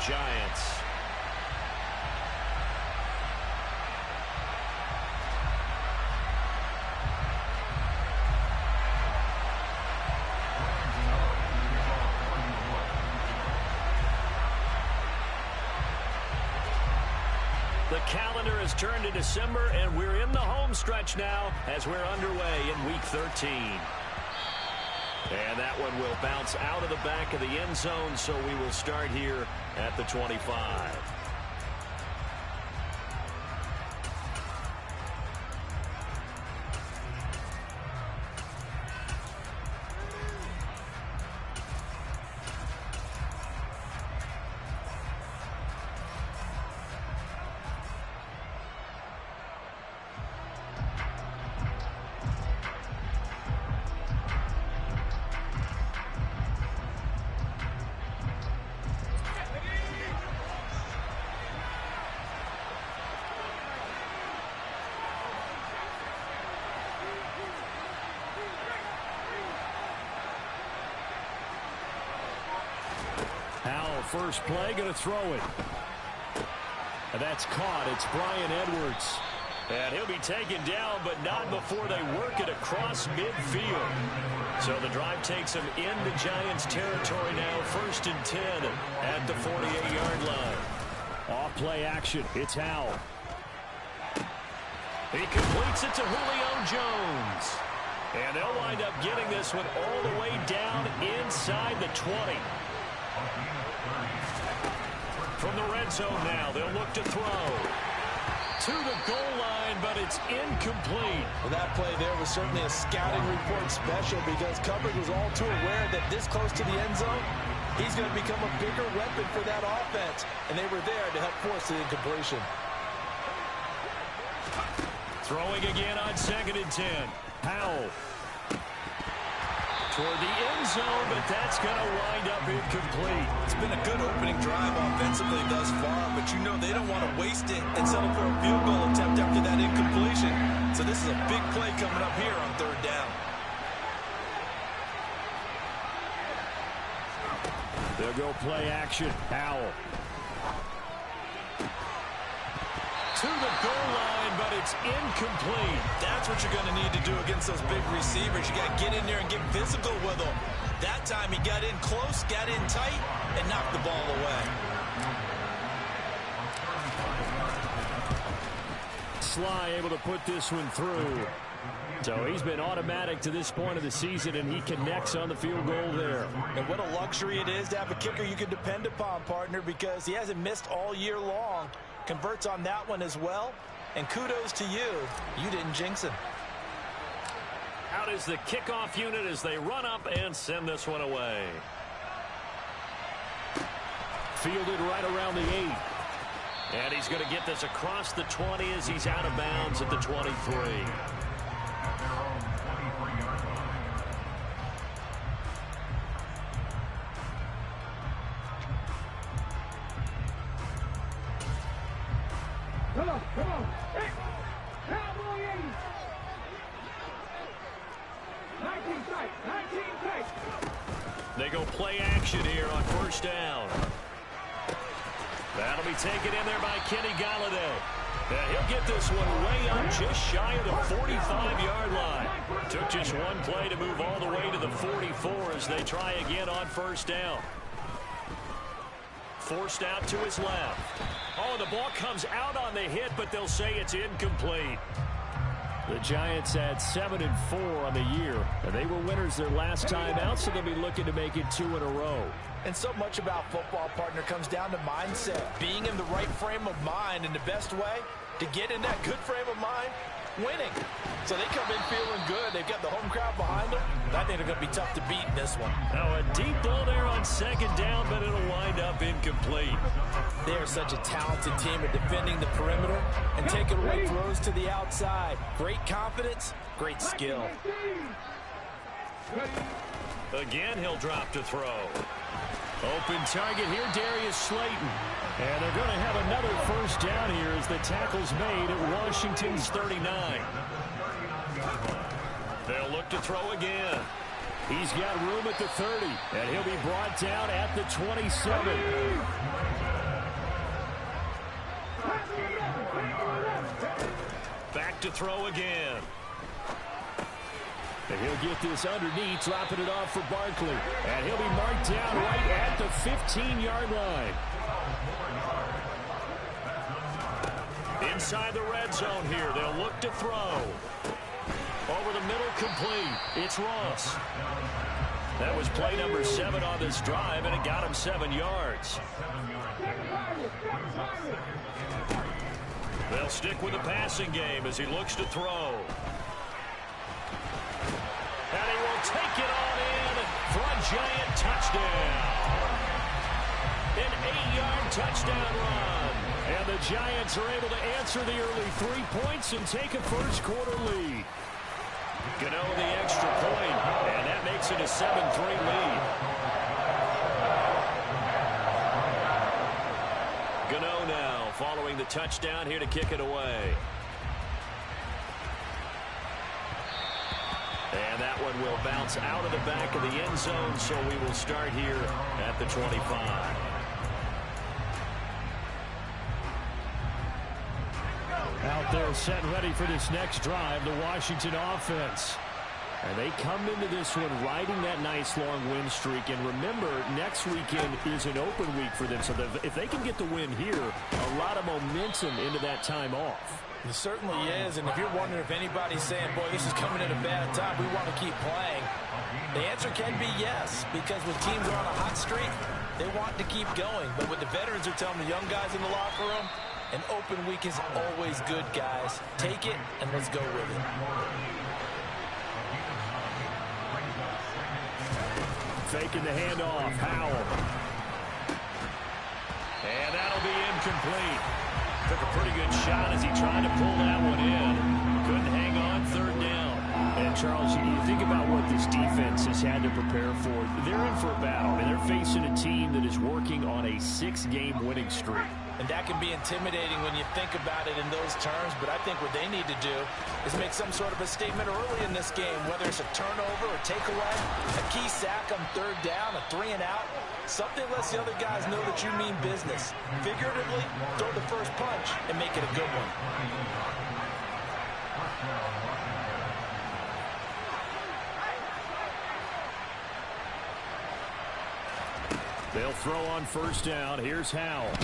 Giants. The calendar has turned to December, and we're in the home stretch now as we're underway in Week 13. And that one will bounce out of the back of the end zone, so we will start here at the 25. First play, going to throw it. And that's caught. It's Bryan Edwards. And he'll be taken down, but not before they work it across midfield. So the drive takes him into Giants territory now. 1st and 10 at the 48-yard line. Off play action. It's Howell. He completes it to Julio Jones. And they'll wind up getting this one all the way down inside the 20. From the red zone now, they'll look to throw. To the goal line, but it's incomplete. Well, that play there was certainly a scouting report special because coverage was all too aware that this close to the end zone, he's going to become a bigger weapon for that offense. And they were there to help force the incompletion. Throwing again on 2nd and 10. Howell. Toward the end zone, but that's going to wind up incomplete. It's been a good opening drive offensively thus far, but you know they don't want to waste it and settle for a field goal attempt after that incompletion. So this is a big play coming up here on 3rd down. They'll go play action. Howell. To the goal line, but it's incomplete. That's what you're going to need to do against those big receivers. You got to get in there and get physical with them. That time he got in close, got in tight, and knocked the ball away. Sly able to put this one through. So he's been automatic to this point of the season, and he connects on the field goal there. And what a luxury it is to have a kicker you can depend upon, partner, because he hasn't missed all year long. Converts on that one as well. And kudos to you. You didn't jinx him. Out is the kickoff unit as they run up and send this one away. Fielded right around the 8. And he's going to get this across the 20 as he's out of bounds at the 23. Come on. Hey, Cowboy 80. 19 tight. They go play action here on 1st down. That'll be taken in there by Kenny Galladay. And he'll get this one way up just shy of the 45-yard line. Took just one play to move all the way to the 44 as they try again on 1st down. Forced out to his left. Oh, the ball comes out on the hit, but they'll say it's incomplete. The Giants had 7-4 on the year, and they were winners their last time out, so they'll be looking to make it 2 in a row. And so much about football, partner, comes down to mindset. Being in the right frame of mind, and the best way to get in that good frame of mind, winning. So they come in feeling good. They've got the home crowd behind them. I think they're going to be tough to beat in this one. Now a deep ball there on 2nd down, but it'll wind up incomplete. They are such a talented team at defending the perimeter and taking away throws to the outside. Great confidence, great skill. Again, he'll drop to throw. Open target here, Darius Slayton. And they're going to have another 1st down here as the tackle's made at Washington's 39. They'll look to throw again. He's got room at the 30, and he'll be brought down at the 27. throw again. And he'll get this underneath, dropping it off for Barkley. And he'll be marked down right at the 15-yard line. Inside the red zone here, they'll look to throw. Over the middle, complete. It's Ross. That was play number 7 on this drive, and it got him 7 yards. They'll stick with the passing game as he looks to throw. And he will take it on in for a giant touchdown. An 8-yard touchdown run. And the Giants are able to answer the early 3 points and take a first-quarter lead. Gano the extra point, and that makes it a 7-3 lead. Gano now following the touchdown here to kick it away. And that one will bounce out of the back of the end zone, so we will start here at the 25. Out there set ready for this next drive, the Washington offense. And they come into this one riding that nice long win streak. And remember, next weekend is an open week for them. So if they can get the win here, a lot of momentum into that time off. It certainly is. And if you're wondering if anybody's saying, boy, this is coming at a bad time, we want to keep playing, the answer can be yes. Because when teams are on a hot streak, they want to keep going. But what the veterans are telling the young guys in the locker room, an open week is always good, guys. Take it, and let's go with it. Faking the handoff, Howell. And that'll be incomplete. Took a pretty good shot as he tried to pull that one in. Couldn't hang on, third down. And, Charles, you think about what this defense has had to prepare for. They're in for a battle. I mean, they're facing a team that is working on a 6-game winning streak. And that can be intimidating when you think about it in those terms, but I think what they need to do is make some sort of a statement early in this game, whether it's a turnover or takeaway, a key sack on third down, a 3-and-out, something lets the other guys know that you mean business. Figuratively, throw the first punch and make it a good one. They'll throw on first down. Here's Howell.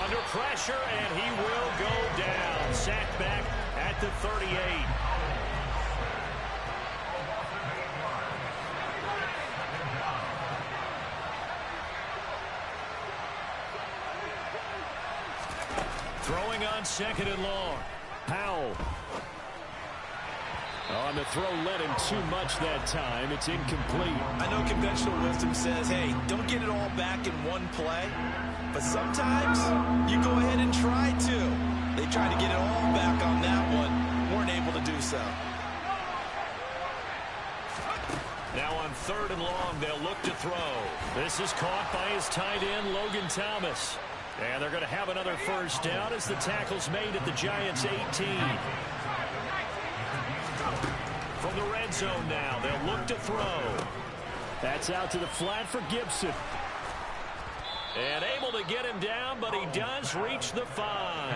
Under pressure, and he will go down. Sacked back at the 38. Throwing on second and long. Howell. On the throw, led him too much that time. It's incomplete. I know conventional wisdom says, hey, don't get it all back in one play. But sometimes you go ahead and try to. They tried to get it all back on that one. Weren't able to do so. Now on third and long, they'll look to throw. This is caught by his tight end, Logan Thomas. And they're going to have another first down as the tackle's made at the Giants' 18. From the red zone now, they'll look to throw. That's out to the flat for Gibson. And able to get him down, but he does reach the 5.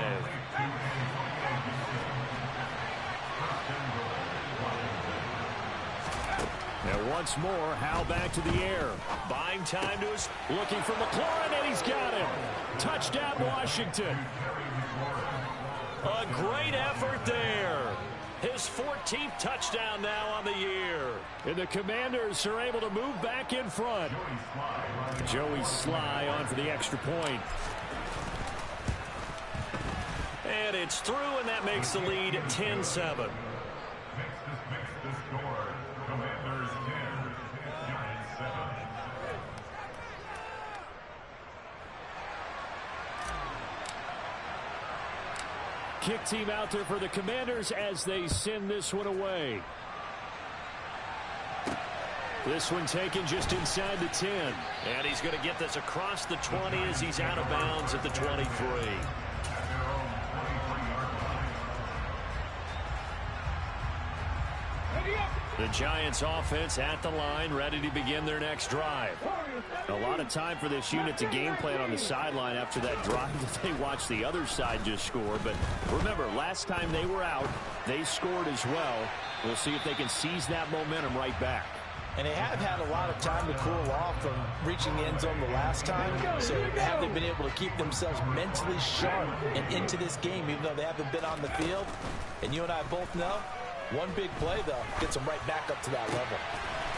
Now once more, Howell back to the air. Buying time to his... Looking for McLaurin, and he's got him. Touchdown, Washington. A great effort there. His 14th touchdown now on the year. And the Commanders are able to move back in front. Joey Sly on for the extra point. And it's through, and that makes the lead 10-7. Kick team out there for the Commanders as they send this one away. This one taken just inside the 10. And he's going to get this across the 20 as he's out of bounds at the 23. The Giants offense at the line, ready to begin their next drive. A lot of time for this unit to game plan on the sideline after that drive that they watched the other side just score. But remember, last time they were out, they scored as well. We'll see if they can seize that momentum right back. And they have had a lot of time to cool off from reaching the end zone the last time. So have they been able to keep themselves mentally sharp and into this game, even though they haven't been on the field? And you and I both know, one big play, though, gets them right back up to that level.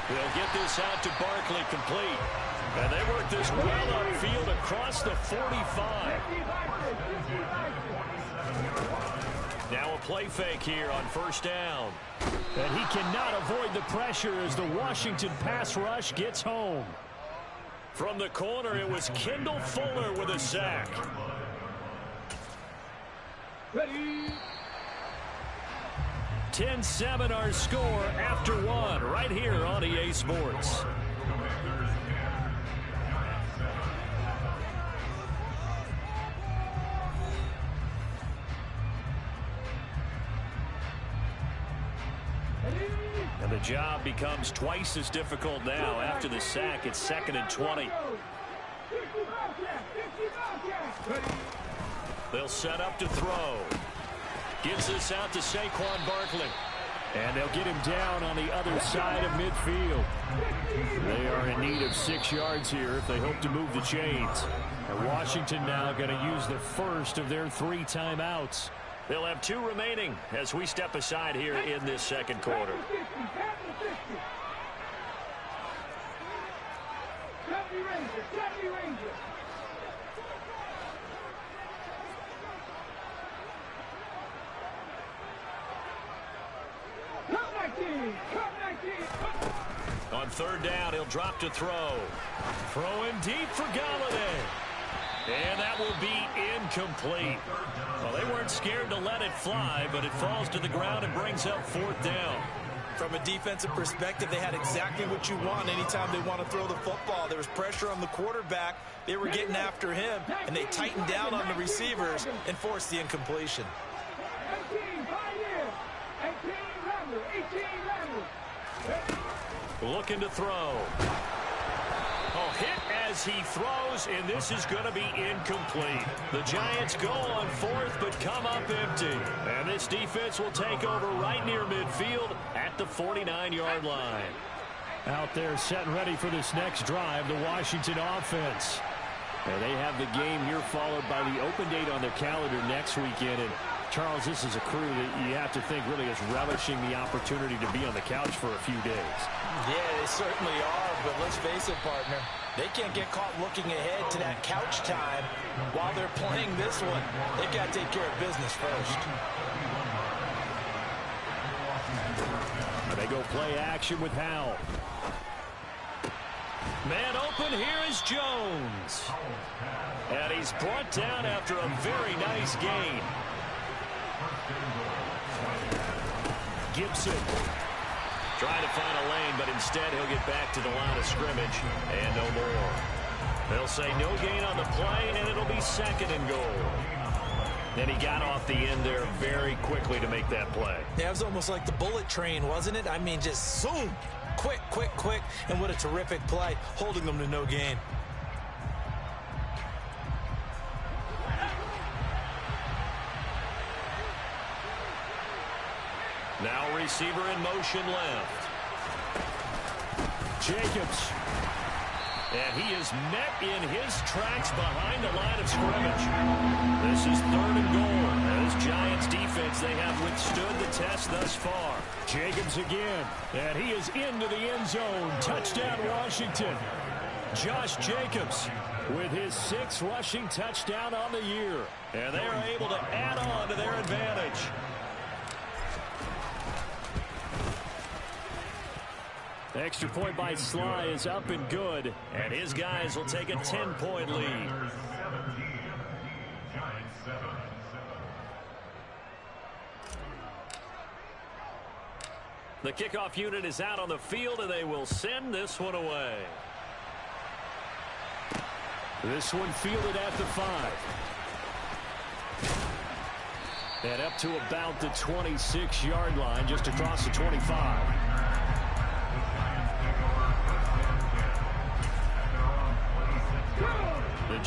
They'll get this out to Barkley, complete. And they work this well upfield across the 45. Now a play fake here on first down. And he cannot avoid the pressure as the Washington pass rush gets home. From the corner, it was Kendall Fuller with a sack. Ready. 10-7 our score after one right here on EA Sports. And the job becomes twice as difficult now. After the sack, it's 2nd and 20. They'll set up to throw. Gives this out to Saquon Barkley. And they'll get him down on the other side of midfield. They are in need of 6 yards here if they hope to move the chains. And Washington now going to use the first of their 3 timeouts. They'll have 2 remaining as we step aside here in this second quarter. On third down, he'll drop to throw. Throwing deep for Galladay. And that will be incomplete. Well, they weren't scared to let it fly, but it falls to the ground and brings up 4th down. From a defensive perspective, they had exactly what you want anytime they want to throw the football. There was pressure on the quarterback. They were getting after him, and they tightened down on the receivers and forced the incompletion. 18 Looking to throw. Oh, hit as he throws, and this is going to be incomplete. The Giants go on 4th, but come up empty. And this defense will take over right near midfield at the 49-yard line. Out there set and ready for this next drive, the Washington offense. And they have the game here followed by the open date on their calendar next weekend. And Charles, this is a crew that you have to think really is relishing the opportunity to be on the couch for a few days. Yeah, they certainly are, but let's face it, partner. They can't get caught looking ahead to that couch time while they're playing this one. They've got to take care of business first. And they go play action with Howell. Man open, here is Jones. And he's brought down after a very nice gain. Gibson trying to find a lane, but instead he'll get back to the line of scrimmage and no more. They'll say no gain on the play, and it'll be 2nd and goal. And he got off the end there very quickly to make that play. Yeah, it was almost like the bullet train, wasn't it? I mean, just zoom. Quick, quick, quick. And what a terrific play, holding them to no gain. Now receiver in motion left. Jacobs. And he is met in his tracks behind the line of scrimmage. This is 3rd and goal. As Giants defense, they have withstood the test thus far. Jacobs again. And he is into the end zone. Touchdown, Washington. Josh Jacobs with his 6th rushing touchdown on the year. And they are able to add on to their advantage. Extra point by Sly is up and good. And his guys will take a 10-point lead. The kickoff unit is out on the field, and they will send this one away. This one fielded at the 5. And up to about the 26-yard line, just across the 25.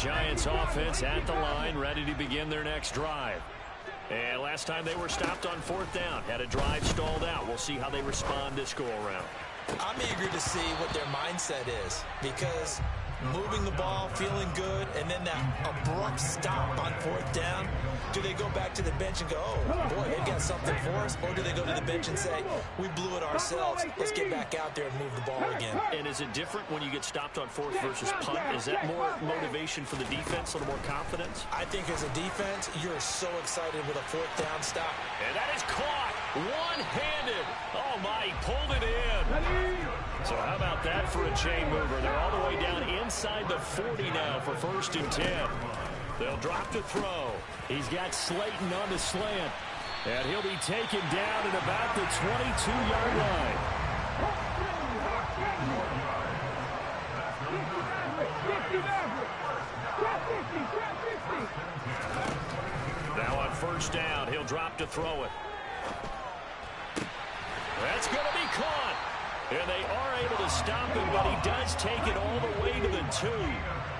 Giants offense at the line, ready to begin their next drive. And last time they were stopped on 4th down, had a drive stalled out. We'll see how they respond this go-around. I'm eager to see what their mindset is, because moving the ball, feeling good, and then that abrupt stop on 4th down, do they go back to the bench and go, oh, boy, they've got something for us? Or do they go to the bench and say, we blew it ourselves, let's get back out there and move the ball again? And is it different when you get stopped on 4th versus punt? Is that more motivation for the defense, a little more confidence? I think as a defense, you're so excited with a 4th down stop. And that is caught one-handed. Oh, my, he pulled it in. So how about that for a chain mover? They're all the way down inside the 40 now for 1st and 10. They'll drop to throw. He's got Slayton on the slant. And he'll be taken down at about the 22-yard line. Now on 1st down, he'll drop to throw it. That's going to be caught. And they are able to stop him, but he does take it all the way to the 2.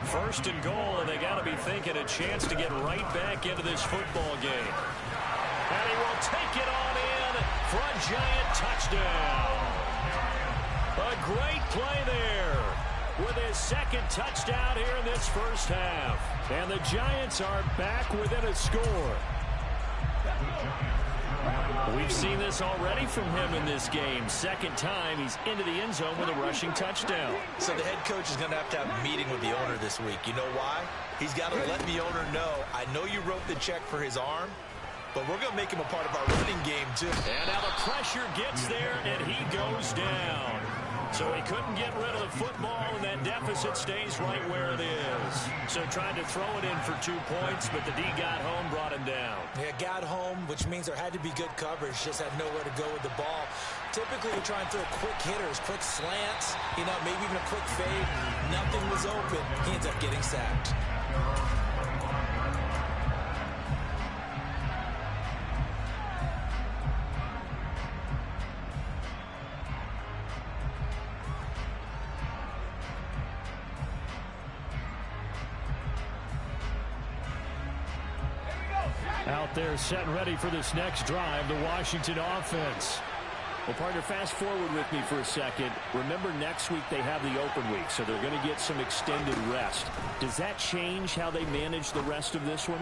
1st and goal, and they got to be thinking a chance to get right back into this football game. And he will take it on in for a Giant touchdown. A great play there with his 2nd touchdown here in this 1st half. And the Giants are back within a score. We've seen this already from him in this game. 2nd time he's into the end zone with a rushing touchdown. So the head coach is going to have a meeting with the owner this week. You know why? He's got to let the owner know, I know you wrote the check for his arm, but we're going to make him a part of our running game too. And now the pressure gets there, and he goes down. So he couldn't get rid of the football, and that deficit stays right where it is. So tried to throw it in for 2 points, but the D got home, brought him down. Yeah, got home, which means there had to be good coverage, just had nowhere to go with the ball. Typically, you try and throw quick hitters, quick slants, maybe even a quick fade. Nothing was open. He ends up getting sacked. Out there set and ready for this next drive, the Washington offense. Well, partner, fast forward with me for a second. Remember, next week they have the open week, so they're going to get some extended rest. Does that change how they manage the rest of this one?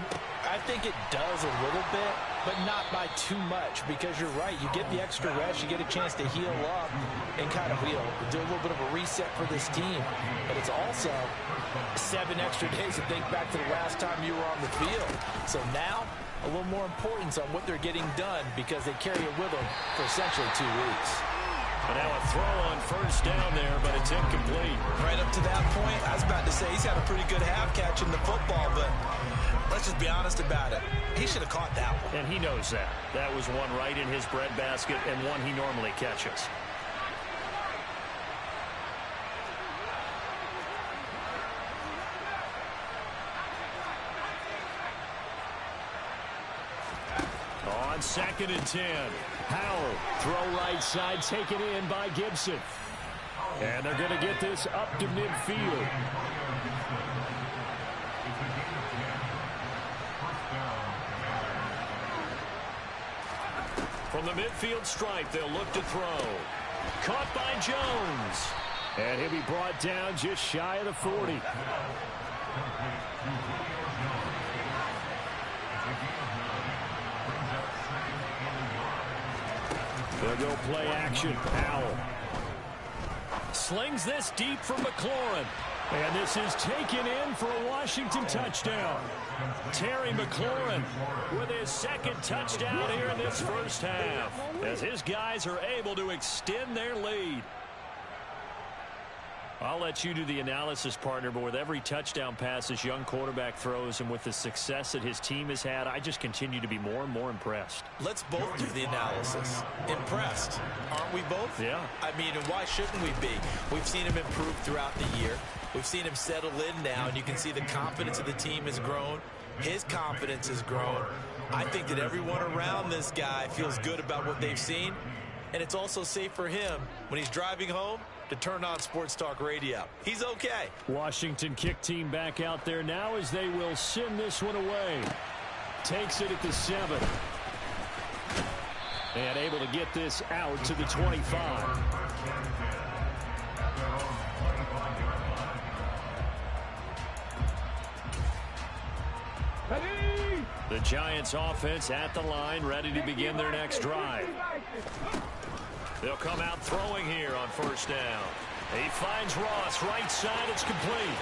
I think it does a little bit, but not by too much, because you're right. You get the extra rest, you get a chance to heal up and kind of do a little bit of a reset for this team. But it's also 7 extra days to think back to the last time you were on the field. So now, a little more importance on what they're getting done, because they carry it with them for essentially 2 weeks. And now a throw on 1st down there, but it's incomplete. Right up to that point, I was about to say he's had a pretty good half catching the football, but let's just be honest about it. He should have caught that one. And he knows that. That was one right in his breadbasket and one he normally catches. On 2nd and 10. Howell, throw right side, taken in by Gibson. And they're going to get this up to midfield. From the midfield stripe, they'll look to throw. Caught by Jones. And he'll be brought down just shy of the 40. They'll go play action. Howell slings this deep for McLaurin. And this is taken in for a Washington touchdown. Terry McLaurin with his 2nd touchdown here in this 1st half, as his guys are able to extend their lead. I'll let you do the analysis, partner, but with every touchdown pass this young quarterback throws and with the success that his team has had, I just continue to be more and more impressed. Let's both do the analysis. Impressed, aren't we both? Yeah. I mean, and why shouldn't we be? We've seen him improve throughout the year. We've seen him settle in now, and you can see the confidence of the team has grown. His confidence has grown. I think that everyone around this guy feels good about what they've seen, and it's also safe for him when he's driving home. to turn on Sports Talk Radio. He's okay. Washington kick team back out there now as they will send this one away. Takes it at the 7. And able to get this out to the 25. The Giants offense at the line, ready to begin their next drive. They'll come out throwing here on first down. He finds Ross, right side, it's complete.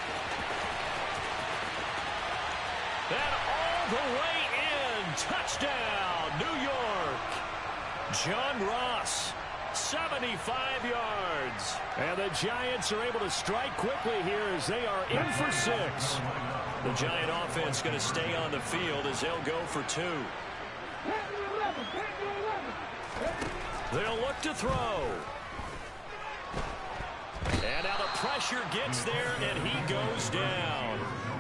And all the way in, touchdown, New York. John Ross, 75 yards. And the Giants are able to strike quickly here as they are in for 6. The Giant offense going to stay on the field as they'll go for 2. They'll look to throw. And now the pressure gets there, and he goes down.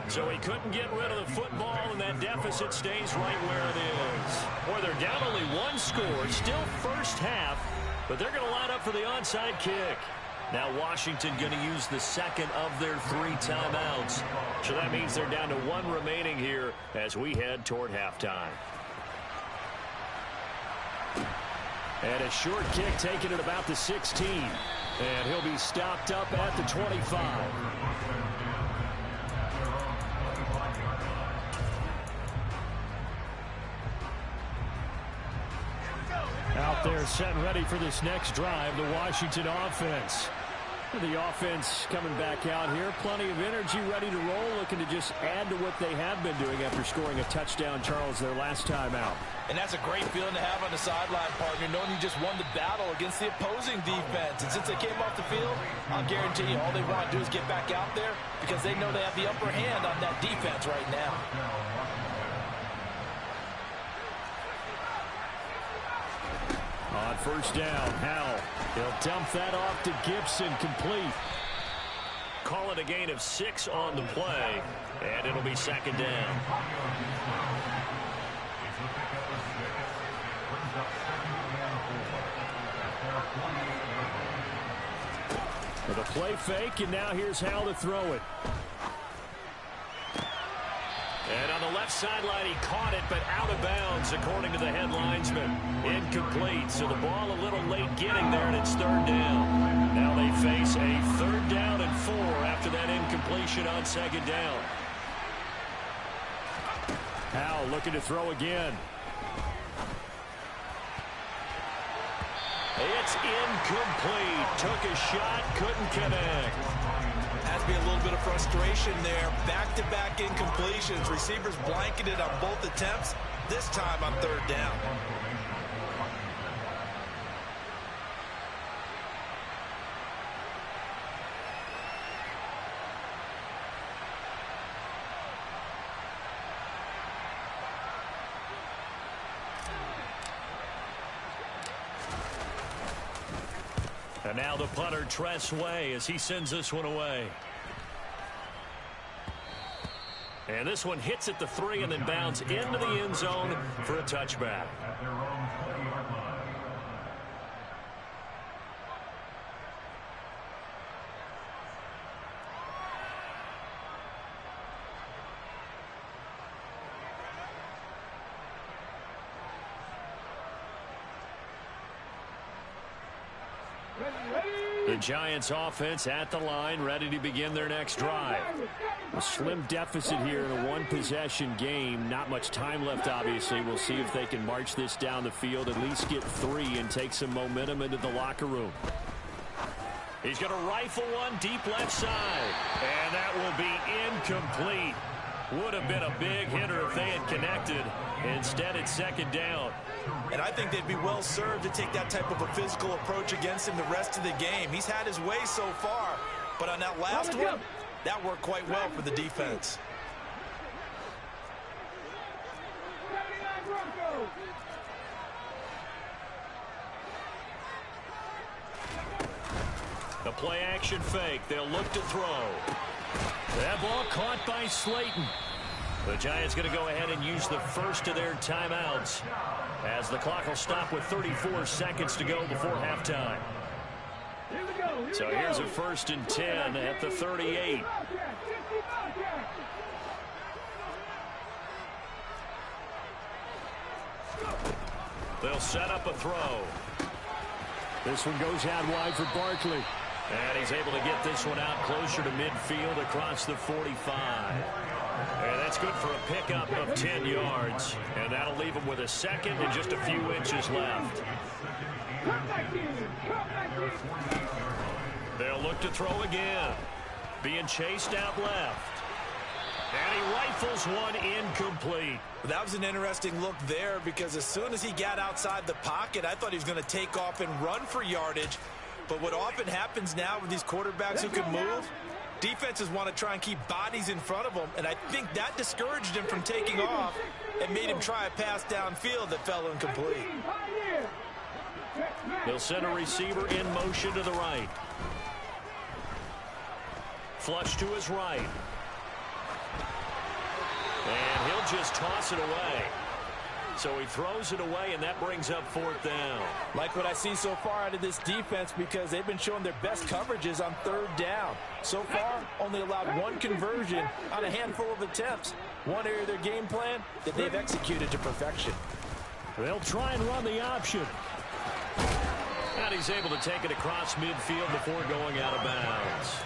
So he couldn't get rid of the football, and that deficit stays right where it is. Boy, they're down only 1 score, still first half, but they're going to line up for the onside kick. Now Washington going to use the second of their 3 timeouts. So that means they're down to 1 remaining here as we head toward halftime. And a short kick taken at about the 16. And he'll be stopped up at the 25. Out there set and ready for this next drive, the Washington offense. The offense coming back out here, plenty of energy, ready to roll, looking to just add to what they have been doing after scoring a touchdown, Charles, their last time out. And that's a great feeling to have on the sideline, partner, knowing you just won the battle against the opposing defense. And since they came off the field, I'll guarantee you all they want to do is get back out there because they know they have the upper hand on that defense right now. On first down, Howell. He'll dump that off to Gibson, complete. Call it a gain of 6 on the play, and it'll be second down. With a play fake, and now here's Howell to throw it. And on the left sideline, he caught it, but out of bounds, according to the head linesman. Incomplete, so the ball a little late getting there, and it's third down. Now they face a 3rd down and 4 after that incompletion on second down. Howell looking to throw again. It's incomplete. Took a shot, couldn't connect. Has to be a little bit of frustration there. Back-to-back incompletions. Receivers blanketed on both attempts, this time on 3rd down. And now the punter, Tress Way, as he sends this one away. And this one hits at the 3 and then bounds into the end zone for a touchback. The Giants offense at the line, ready to begin their next drive. A slim deficit here in a 1-possession game. Not much time left, obviously. We'll see if they can march this down the field, at least get 3 and take some momentum into the locker room. He's going to rifle one deep left side. And that will be incomplete. Would have been a big hitter if they had connected. Instead, it's second down. And I think they'd be well served to take that type of a physical approach against him the rest of the game. He's had his way so far, but on that last one, that worked quite well for the defense. The play action fake. They'll look to throw. That ball caught by Slayton. The Giants going to go ahead and use the first of their timeouts as the clock will stop with 34 seconds to go before halftime. So here's a 1st and 10 at the 38. They'll set up a throw. This one goes out wide for Barkley. And he's able to get this one out closer to midfield across the 45. And that's good for a pickup of 10 yards. And that'll leave him with a second and just a few inches left. They'll look to throw again. Being chased out left. And he rifles one incomplete. That was an interesting look there because as soon as he got outside the pocket, I thought he was going to take off and run for yardage. But what often happens now with these quarterbacks who can move, defenses want to try and keep bodies in front of them, and I think that discouraged him from taking off and made him try a pass downfield that fell incomplete. They'll send a receiver in motion to the right. Flush to his right. And he'll just toss it away. So he throws it away, and that brings up 4th down. Like what I see so far out of this defense because they've been showing their best coverages on 3rd down. So far, only allowed 1 conversion on a handful of attempts. One area of their game plan that they've executed to perfection. They'll try and run the option. And he's able to take it across midfield before going out of bounds.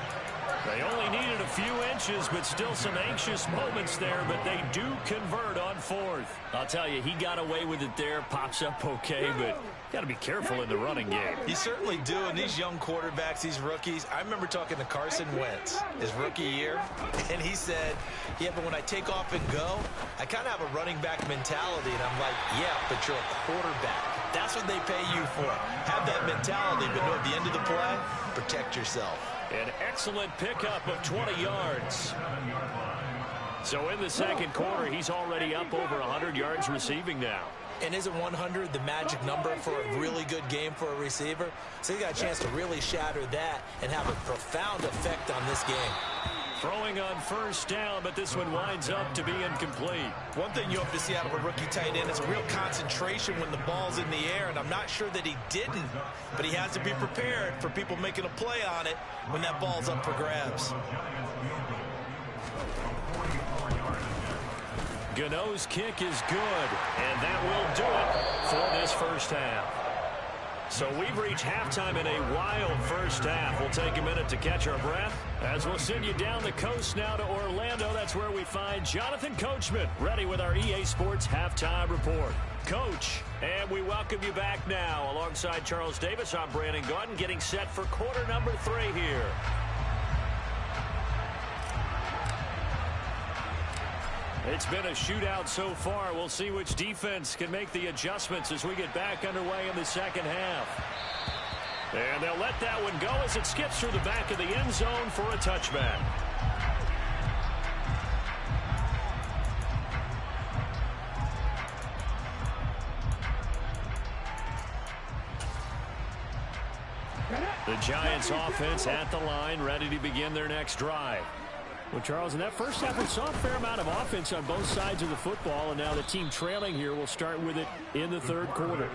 They only needed a few inches, but still some anxious moments there, but they do convert on 4th. I'll tell you, he got away with it there, pops up okay, but got to be careful in the running game. You certainly do, and these young quarterbacks, these rookies, I remember talking to Carson Wentz his rookie year, and he said, yeah, but when I take off and go, I kind of have a running back mentality, and I'm like, yeah, but you're a quarterback. That's what they pay you for. Have that mentality, but know at the end of the play, protect yourself. An excellent pickup of 20 yards. So in the second quarter, he's already up over 100 yards receiving now. And isn't 100 the magic number for a really good game for a receiver? So he got a chance to really shatter that and have a profound effect on this game. Throwing on 1st down, but this one winds up to be incomplete. One thing you hope to see out of a rookie tight end is a real concentration when the ball's in the air, and I'm not sure that he didn't, but he has to be prepared for people making a play on it when that ball's up for grabs. Gano's kick is good, and that will do it for this first half. So we've reached halftime in a wild first half. We'll take a minute to catch our breath as we'll send you down the coast now to Orlando. That's where we find Jonathan Coachman ready with our EA Sports Halftime Report. Coach, and we welcome you back now. Alongside Charles Davis, I'm Brandon Gaudin getting set for quarter number 3 here. It's been a shootout so far. We'll see which defense can make the adjustments as we get back underway in the second half. And they'll let that one go as it skips through the back of the end zone for a touchback. The Giants offense at the line, ready to begin their next drive. Well, Charles, in that first half, we saw a fair amount of offense on both sides of the football, and now the team trailing here will start with it in the third quarter.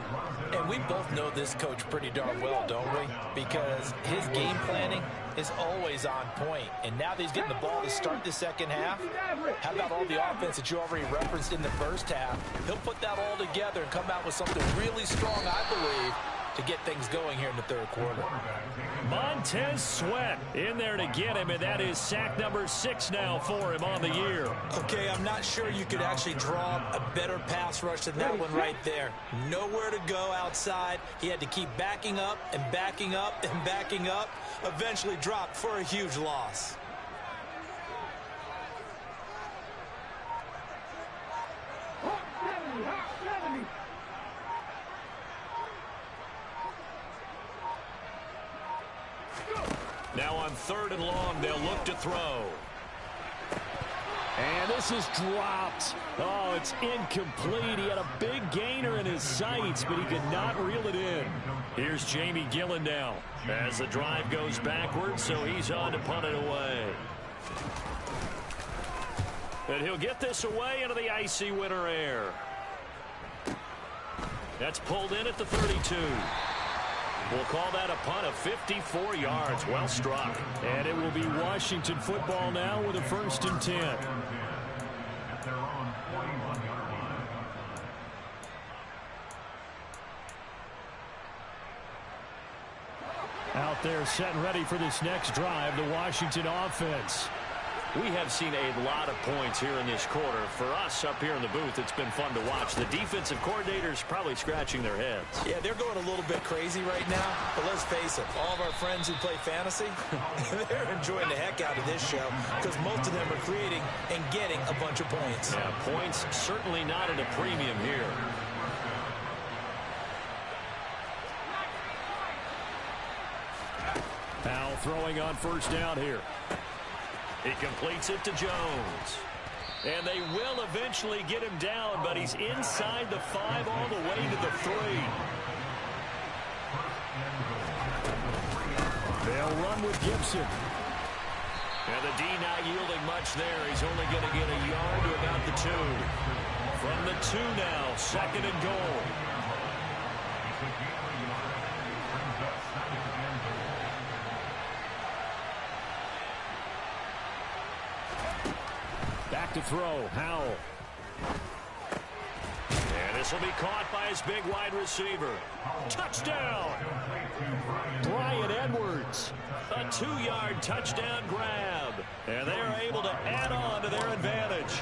And we both know this coach pretty darn well, don't we? Because his game planning is always on point. And now that he's getting the ball to start the second half, how about all the offense that you already referenced in the first half? He'll put that all together and come out with something really strong, I believe, to get things going here in the third quarter. Montez Sweat in there to get him, and that is sack number 6 now for him on the year. Okay, I'm not sure you could actually draw a better pass rush than that one right there. Nowhere to go outside. He had to keep backing up and backing up and backing up. Eventually dropped for a huge loss. Now on 3rd and long, they'll look to throw. And this is dropped. Oh, it's incomplete. He had a big gainer in his sights, but he could not reel it in. Here's Jamie Gillen now as the drive goes backwards, so he's on to punt it away. And he'll get this away into the icy winter air. That's pulled in at the 32. We'll call that a punt of 54 yards. Well struck. And it will be Washington football now with a 1st and 10. Out there set and ready for this next drive, the Washington offense. We have seen a lot of points here in this quarter. For us up here in the booth, it's been fun to watch. The defensive coordinators probably scratching their heads. Yeah, they're going a little bit crazy right now. But let's face it, all of our friends who play fantasy, they're enjoying the heck out of this show because most of them are creating and getting a bunch of points. Yeah, points certainly not at a premium here. Powell throwing on 1st down here. He completes it to Jones. And they will eventually get him down, but he's inside the 5 all the way to the 3. They'll run with Gibson. And the D not yielding much there. He's only going to get a yard to about the 2. From the 2 now, 2nd and goal. Back to throw, Howell. And this will be caught by his big wide receiver. Touchdown! Bryan Edwards. A 2-yard touchdown grab. And they are able to add on to their advantage.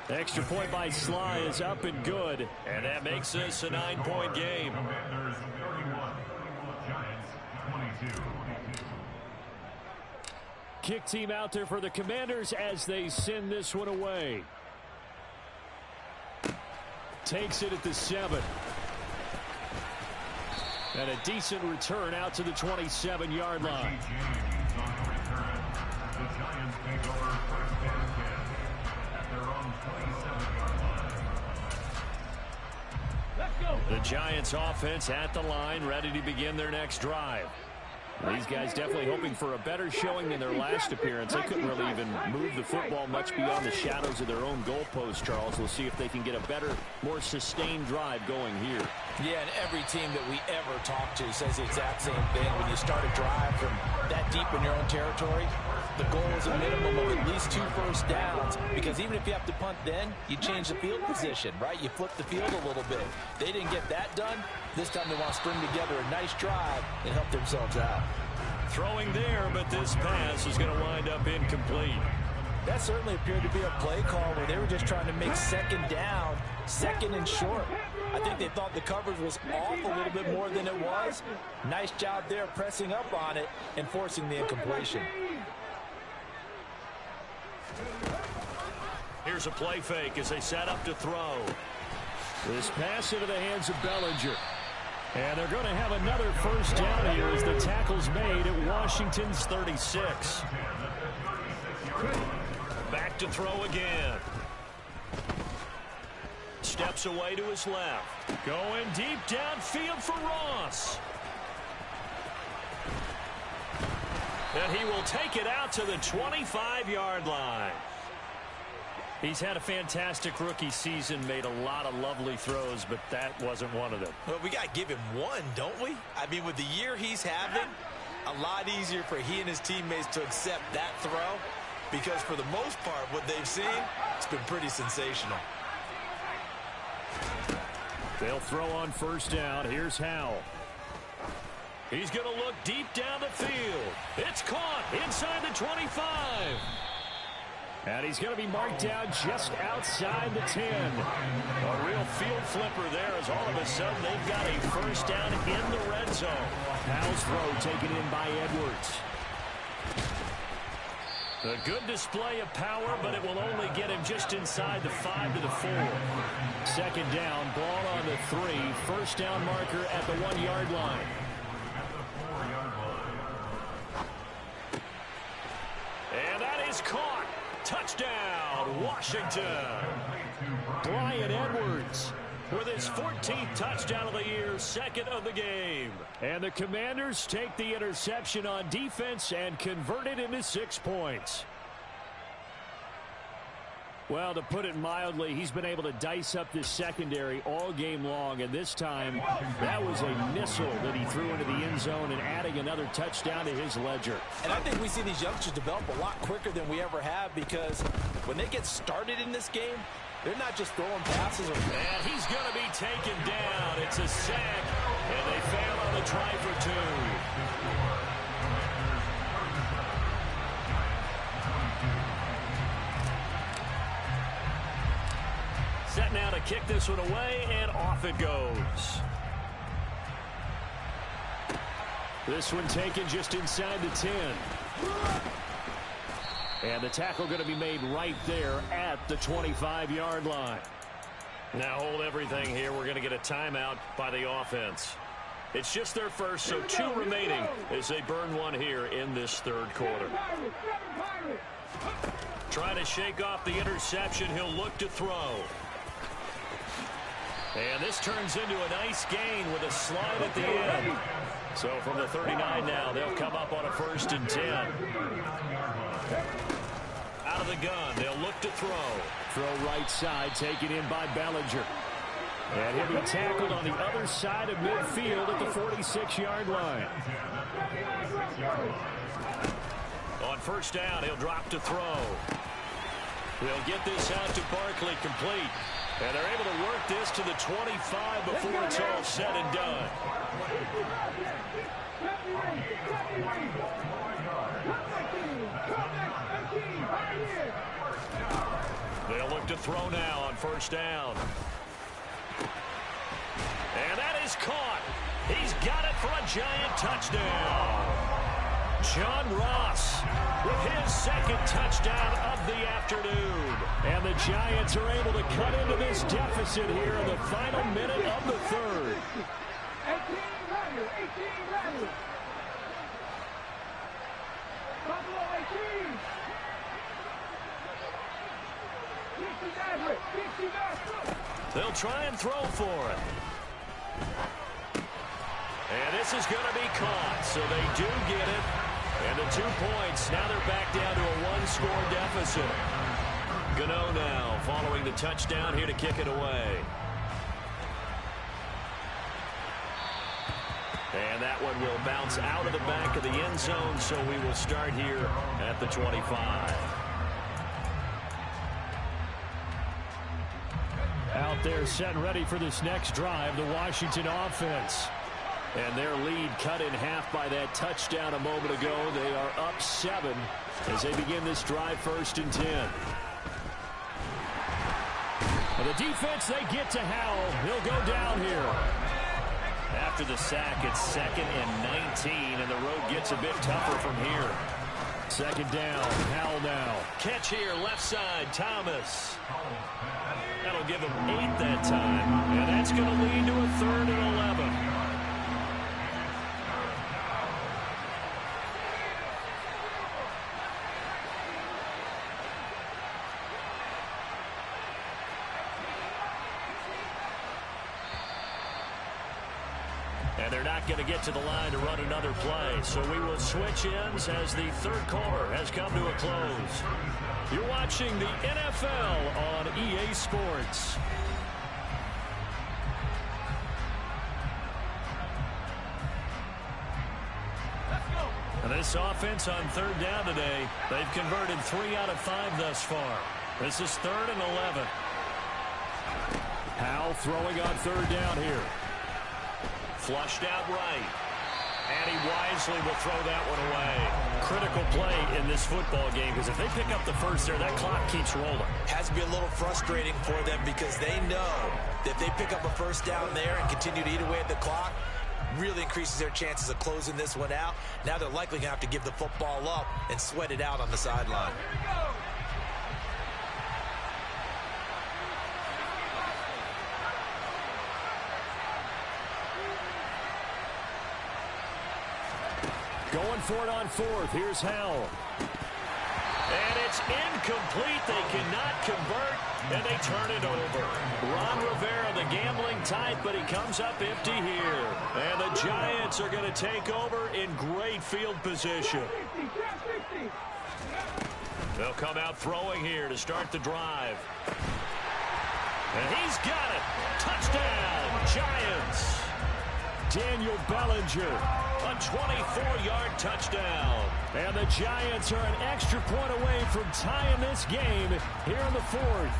Extra point by Sly is up and good. And that makes this a 9-point game. Kick team out there for the Commanders as they send this one away. Takes it at the 7. And a decent return out to the 27-yard line. The Giants offense at the line, ready to begin their next drive. These guys definitely hoping for a better showing than their last appearance. They couldn't really even move the football much beyond the shadows of their own goalpost, Charles. We'll see if they can get a better, more sustained drive going here. Yeah, and every team that we ever talk to says the exact same thing. When you start a drive from that deep in your own territory, the goal is a minimum of at least 2 first downs, because even if you have to punt then, you change the field position, right? You flip the field a little bit. They didn't get that done. This time they want to string together a nice drive and help themselves out. Throwing there, but this pass is going to wind up incomplete. That certainly appeared to be a play call where they were just trying to make 2nd down, 2nd and short. I think they thought the coverage was off a little bit more than it was. Nice job there pressing up on it and forcing the incompletion. Here's a play fake as they set up to throw. This pass into the hands of Bellinger. And they're going to have another first down here as the tackle's made at Washington's 36. Back to throw again. Steps away to his left. Going deep downfield for Ross. And he will take it out to the 25-yard line. He's had a fantastic rookie season, made a lot of lovely throws, but that wasn't one of them. Well, we got to give him one, don't we? I mean, with the year he's having, a lot easier for he and his teammates to accept that throw, because for the most part, what they've seen, it's been pretty sensational. They'll throw on first down. Here's Howell. He's going to look deep down the field. It's caught inside the 25. And he's going to be marked down just outside the 10. A real field flipper there as all of a sudden they've got a first down in the red zone. Howell's throw taken in by Edwards. A good display of power, but it will only get him just inside the 5 to the 4. 2nd down, ball on the 3. First down marker at the 1-yard line. And that is caught. Touchdown, Washington. Bryan Edwards with his 14th touchdown of the year, 2nd of the game. And the Commanders take the interception on defense and convert it into 6 points. Well, to put it mildly, he's been able to dice up this secondary all game long, and this time that was a missile that he threw into the end zone and adding another touchdown to his ledger. And I think we see these youngsters develop a lot quicker than we ever have, because when they get started in this game, they're not just throwing passes. And he's going to be taken down. It's a sack, and they fail on the try for two. Set now to kick this one away, and off it goes. This one taken just inside the 10. And the tackle going to be made right there at the 25-yard line. Now hold everything here. We're going to get a timeout by the offense. It's just their first, so 2 remaining as they burn one here in this third quarter. Trying to shake off the interception. He'll look to throw. And this turns into a nice gain with a slide at the end. So from the 39 now, they'll come up on a 1st and 10. Out of the gun, they'll look to throw. Throw right side, taken in by Bellinger. And he'll be tackled on the other side of midfield at the 46-yard line. On 1st down, he'll drop to throw. They'll get this out to Barkley, complete. And they're able to work this to the 25 before it's all said and done. They'll look to throw now on 1st down. And that is caught. He's got it for a giant touchdown. John Ross with his 2nd touchdown of the afternoon. And the Giants are able to cut into this deficit here in the final minute of the 3rd. 18 Buffalo 18. They'll try and throw for it. And this is going to be caught, so they do get it. And the 2 points, now they're back down to a 1-score deficit. Gano now following the touchdown here to kick it away. And that one will bounce out of the back of the end zone, so we will start here at the 25. Out there set and ready for this next drive, the Washington offense. And their lead cut in half by that touchdown a moment ago. They are up 7 as they begin this drive 1st and 10. And the defense, they get to Howell. He'll go down here. After the sack, it's 2nd and 19, and the road gets a bit tougher from here. 2nd down, Howell now. Catch here, left side, Thomas. That'll give him 8 that time, and that's going to lead to a 3rd and 11. And they're not going to get to the line to run another play. So we will switch ends as the 3rd quarter has come to a close. You're watching the NFL on EA Sports. And this offense on 3rd down today, they've converted 3 out of 5 thus far. This is 3rd and 11. Howell throwing on 3rd down here. Flushed out right. And he wisely will throw that one away. Critical play in this football game, because if they pick up the 1st there, that clock keeps rolling. Has to be a little frustrating for them, because they know that if they pick up a 1st down there and continue to eat away at the clock, really increases their chances of closing this one out. Now they're likely going to have to give the football up and sweat it out on the sideline. Going for it on 4th. Here's Howell. And it's incomplete. They cannot convert, and they turn it over. Ron Rivera, the gambling type, but he comes up empty here. And the Giants are going to take over in great field position. They'll come out throwing here to start the drive. And he's got it. Touchdown, Giants. Daniel Bellinger. A 24-yard touchdown. And the Giants are an extra point away from tying this game here in the fourth.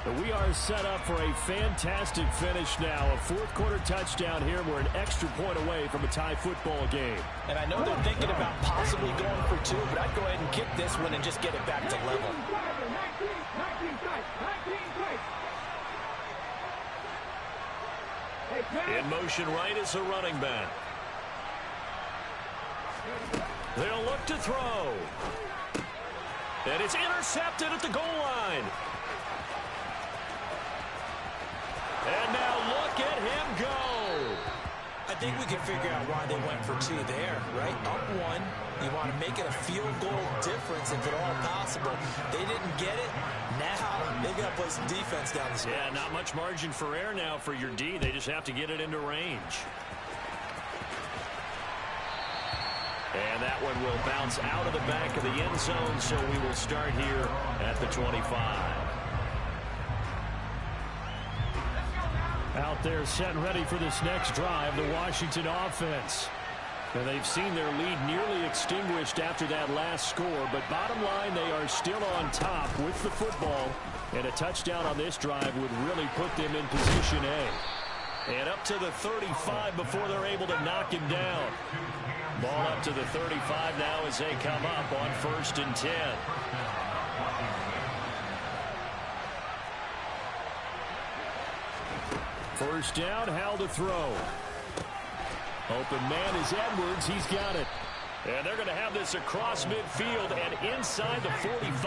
But we are set up for a fantastic finish now. A fourth-quarter touchdown here. We're an extra point away from a tie football game. And I know they're thinking about possibly going for two, but I'd go ahead and kick this one and just get it back to level. In motion right is a running back. They'll look to throw. And it's intercepted at the goal line. And now look at him go. I think we can figure out why they went for two there, right? Up one, you want to make it a field goal difference if at all possible. They didn't get it. Now they've got to play some defense down the stretch. Yeah, not much margin for error now for your D. They just have to get it into range. And that one will bounce out of the back of the end zone, so we will start here at the 25. Out there set and ready for this next drive, the Washington offense. And they've seen their lead nearly extinguished after that last score, but bottom line, they are still on top with the football, and a touchdown on this drive would really put them in position A. And up to the 35 before they're able to knock him down. Ball up to the 35 now as they come up on 1st and 10. First down, Howell to throw. Open man is Edwards. He's got it. And they're going to have this across midfield and inside the 45.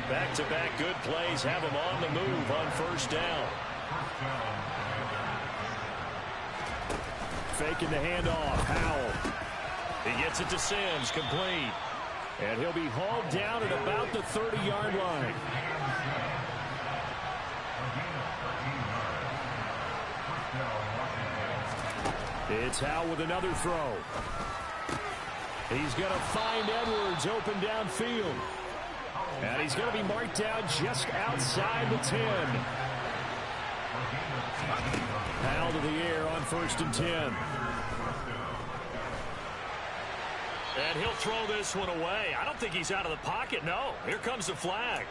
Back-to-back good plays have them on the move on 1st down. Faking the handoff. Howell. He gets it to Sims, complete. And he'll be hauled down at about the 30-yard line. It's Howell with another throw. He's going to find Edwards open downfield. And he's going to be marked down just outside the 10. Howell to the air on 1st and 10. And he'll throw this one away. I don't think he's out of the pocket. No, here comes the flag.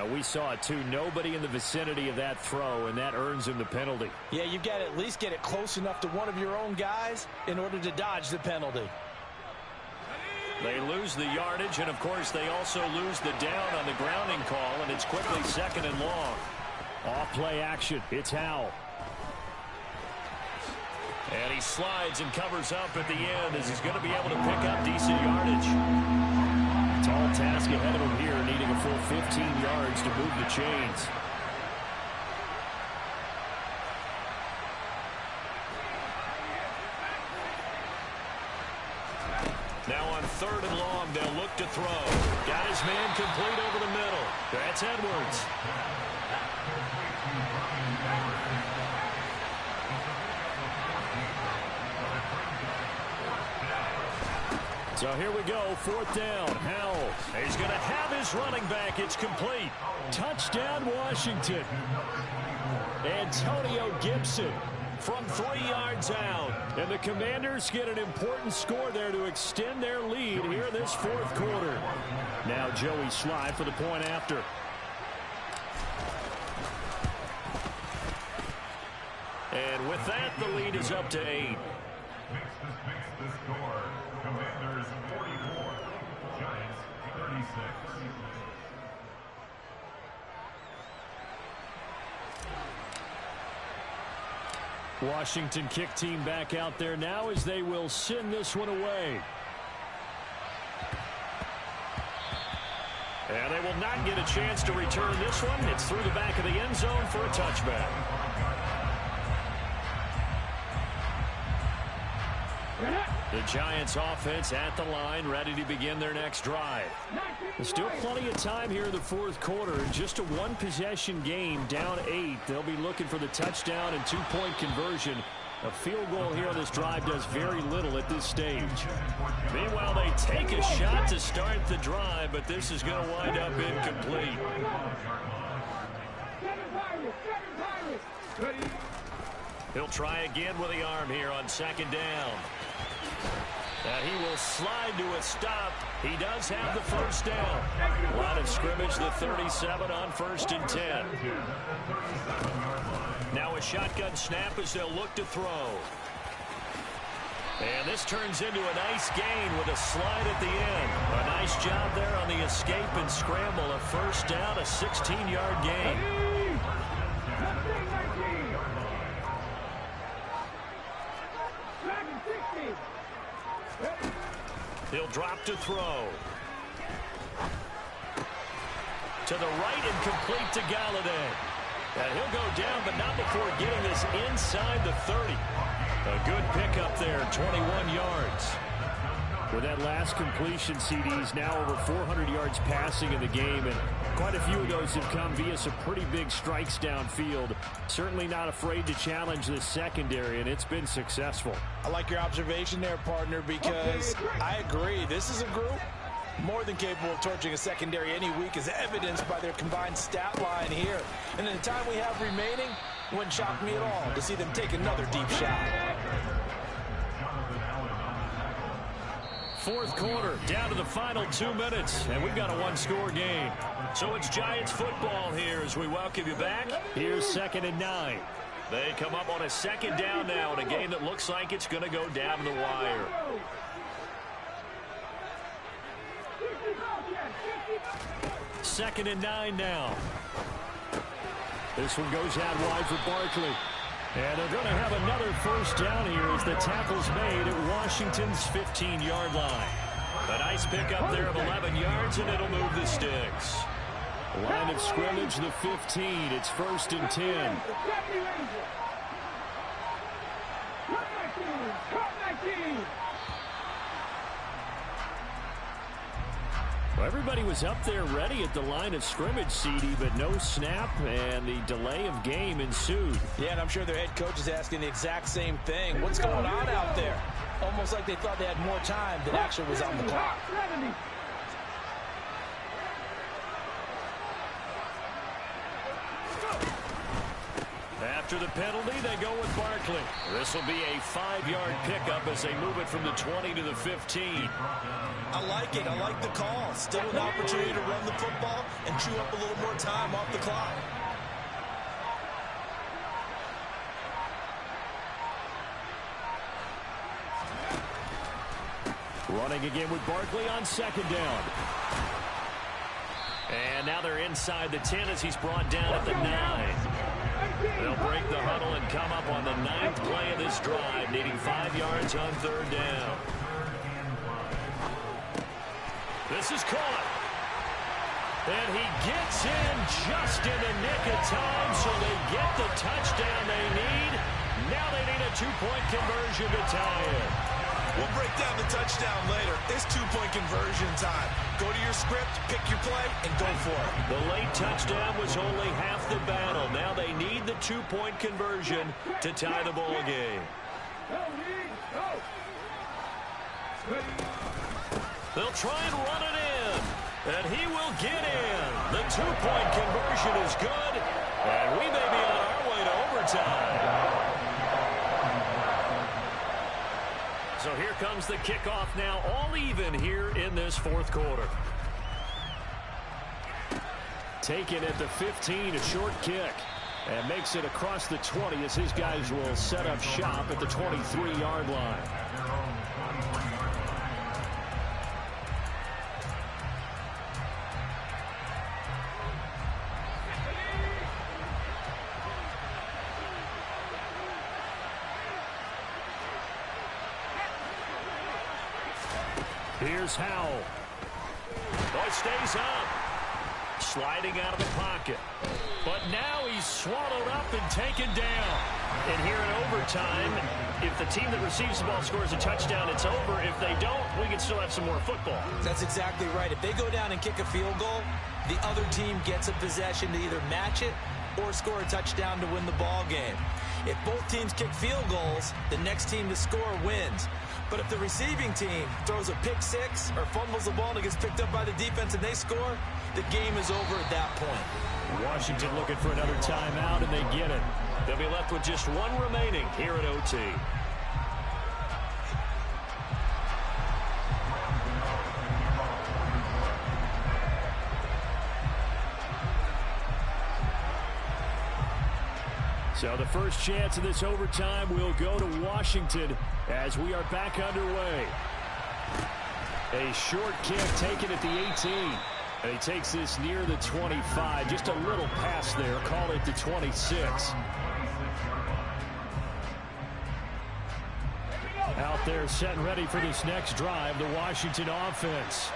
We saw it too. Nobody in the vicinity of that throw, and that earns him the penalty. Yeah, you've got to at least get it close enough to one of your own guys in order to dodge the penalty. They lose the yardage, and of course they also lose the down on the grounding call, and it's quickly 2nd and long. Off play action. It's Howell. And he slides and covers up at the end as he's going to be able to pick up decent yardage. Tall task ahead of him here, needing a full 15 yards to move the chains. Now on 3rd and long, they'll look to throw. Got his man complete over the middle. That's Edwards. So here we go, 4th down. Howell. He's going to have his running back. It's complete. Touchdown, Washington. Antonio Gibson from 3 yards out. And the Commanders get an important score there to extend their lead here in this 4th quarter. Now Joey Sly for the point after. And with that, the lead is up to 8. The score. Commanders 44, Giants 36. Washington kick team back out there now as they will send this one away. And they will not get a chance to return this one. It's through the back of the end zone for a touchback. The Giants offense at the line, ready to begin their next drive. There's still plenty of time here in the 4th quarter. Just a one-possession game, down 8. They'll be looking for the touchdown and 2-point conversion A field goal here on this drive does very little at this stage. Meanwhile, they take a shot to start the drive, but this is going to wind up incomplete. He'll try again with the arm here on second down. And he will slide to a stop. He does have the first down. Line of scrimmage, the 37 on 1st and 10. Now a shotgun snap as they'll look to throw. And this turns into a nice gain with a slide at the end. A nice job there on the escape and scramble. A first down, a 16-yard gain. He'll drop to throw. To the right and complete to Galladay. And he'll go down, but not before getting this inside the 30. A good pickup there, 21 yards. With that last completion, CD's now over 400 yards passing in the game, and quite a few of those have come via some pretty big strikes downfield. Certainly not afraid to challenge this secondary, and it's been successful. I like your observation there, partner, because I agree. This is a group more than capable of torching a secondary any week, as evidenced by their combined stat line here. And in the time we have remaining, it wouldn't shock me at all to see them take another deep shot. Fourth quarter, down to the final 2 minutes, and we've got a one-score game. So it's Giants football here as we welcome you back. Here's 2nd and 9. They come up on a second down now in a game that looks like it's going to go down to the wire. Second and 9 now. This one goes out wide for Barkley. And they're going to have another first down here as the tackle's made at Washington's 15-yard line. A nice pickup there of 11 yards, and it'll move the sticks. Line of scrimmage, the 15. It's 1st and 10. Well, everybody was up there ready at the line of scrimmage, CD, but no snap, and the delay of game ensued. Yeah, and I'm sure their head coach is asking the exact same thing. What's going on out there? Almost like they thought they had more time than actually was on the clock. After the penalty, they go with Barkley. This will be a 5-yard pickup as they move it from the 20 to the 15. I like it. I like the call. Still an opportunity to run the football and chew up a little more time off the clock. Running again with Barkley on second down. And now they're inside the 10 as he's brought down at the 9. They'll break the huddle and come up on the 9th play of this drive, needing 5 yards on 3rd down. This is caught. And he gets in just in the nick of time, so they get the touchdown they need. Now they need a 2-point conversion to tie it. We'll break down the touchdown later. It's 2-point conversion time. Go to your script, pick your play, and go for it. The late touchdown was only half the battle. Now they need the 2-point conversion to tie the ball game. They'll try and run it in. And he will get in. The 2-point conversion is good. And we may be on our way to overtime. So here comes the kickoff now, all even here in this fourth quarter. Taken at the 15, a short kick. And makes it across the 20 as his guys will set up shop at the 23-yard line. Here's Howell. Oh, it stays up. Sliding out of the pocket. But now he's swallowed up and taken down. And here in overtime, if the team that receives the ball scores a touchdown, it's over. If they don't, we can still have some more football. That's exactly right. If they go down and kick a field goal, the other team gets a possession to either match it or score a touchdown to win the ball game. If both teams kick field goals, the next team to score wins. But if the receiving team throws a pick six or fumbles the ball and it gets picked up by the defense and they score, the game is over at that point. Washington looking for another timeout, and they get it. They'll be left with just one remaining here at OT. So the first chance of this overtime will go to Washington as we are back underway. A short kick taken at the 18. And he takes this near the 25. Just a little pass there. Call it the 26. Out there set and ready for this next drive, the Washington offense.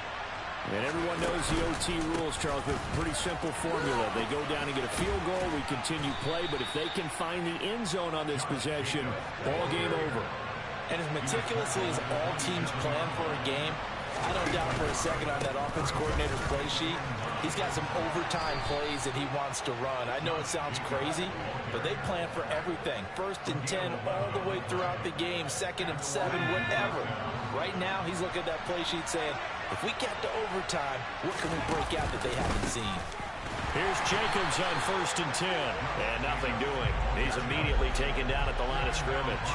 And everyone knows the OT rules, Charles, but pretty simple formula. They go down and get a field goal, we continue play, but if they can find the end zone on this possession, ball game over. And as meticulously as all teams plan for a game, I don't doubt for a second on that offense coordinator's play sheet, he's got some overtime plays that he wants to run. I know it sounds crazy, but they plan for everything. 1st and 10 all the way throughout the game, 2nd and 7, whatever. Right now, he's looking at that play sheet saying, if we get to overtime, what can we break out that they haven't seen? Here's Jacobs on 1st and 10. And nothing doing. He's immediately taken down at the line of scrimmage.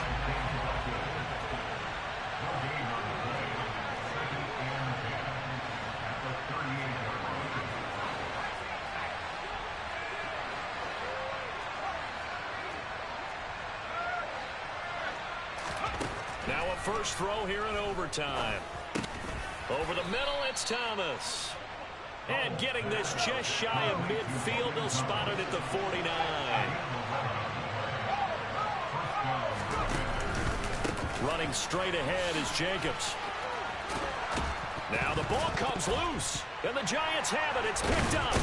Now a first throw here in overtime. Over the middle, it's Thomas. And getting this just shy of midfield, they'll spot it at the 49. Running straight ahead is Jacobs. Now the ball comes loose, and the Giants have it. It's picked up.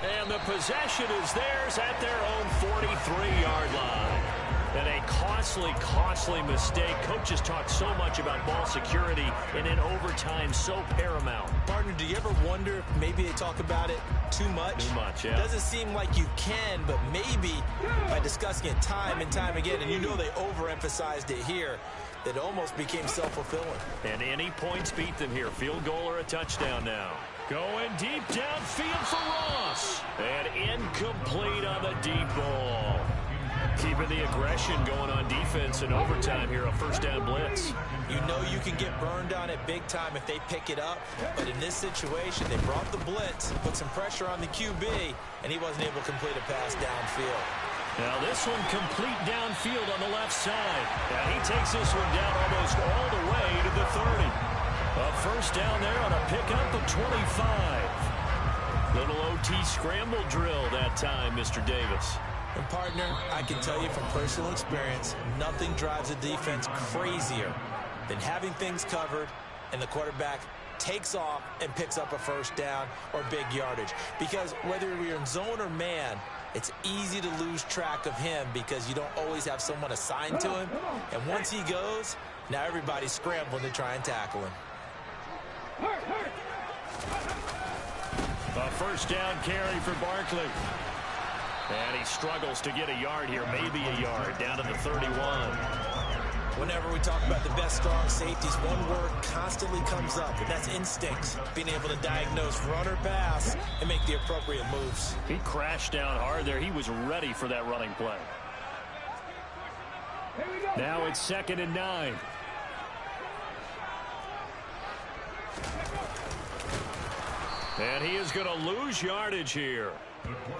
And the possession is theirs at their own 43-yard line. And a costly mistake. Coaches talk so much about ball security, and in overtime, so paramount. Partner, do you ever wonder if maybe they talk about it too much? Too much, yeah. It doesn't seem like you can, but maybe by discussing it time and time again, and you know they overemphasized it here, that almost became self-fulfilling. And any points beat them here. Field goal or a touchdown now. Going deep downfield for Ross. And incomplete on the deep ball. Keeping the aggression going on defense in overtime here, a first down blitz. You know you can get burned on it big time if they pick it up, but in this situation, they brought the blitz, put some pressure on the QB, and he wasn't able to complete a pass downfield. Now this one complete downfield on the left side. Now he takes this one down almost all the way to the 30. A first down there on a pickup of 25. Little OT scramble drill that time, Mr. Davis. And partner, I can tell you from personal experience, nothing drives a defense crazier than having things covered and the quarterback takes off and picks up a first down or big yardage. Because whether you're in zone or man, it's easy to lose track of him because you don't always have someone assigned to him. And once he goes, now everybody's scrambling to try and tackle him. A first down carry for Barkley. And he struggles to get a yard here, maybe a yard, down to the 31. Whenever we talk about the best strong safeties, one word constantly comes up, and that's instincts. Being able to diagnose run or pass and make the appropriate moves. He crashed down hard there. He was ready for that running play. Now it's 2nd and 9. And he is going to lose yardage here.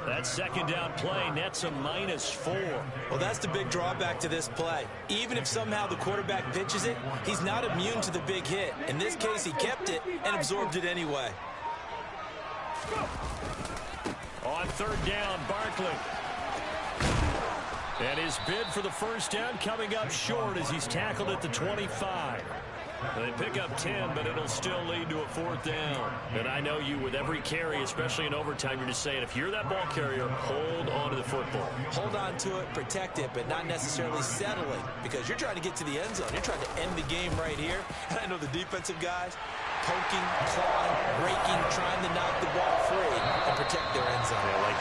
That second down play nets a -4. Well, that's the big drawback to this play. Even if somehow the quarterback pitches it, he's not immune to the big hit. In this case, he kept it and absorbed it anyway. On 3rd down, Barkley. And his bid for the first down coming up short as he's tackled at the 25. They pick up 10, but it'll still lead to a 4th down. And I know you, with every carry, especially in overtime, you're just saying, if you're that ball carrier, hold on to the football. Hold on to it, protect it, but not necessarily settling, because you're trying to get to the end zone. You're trying to end the game right here. And I know the defensive guys poking, clawing, raking, trying to knock the ball free and protect their end zone. Yeah, like you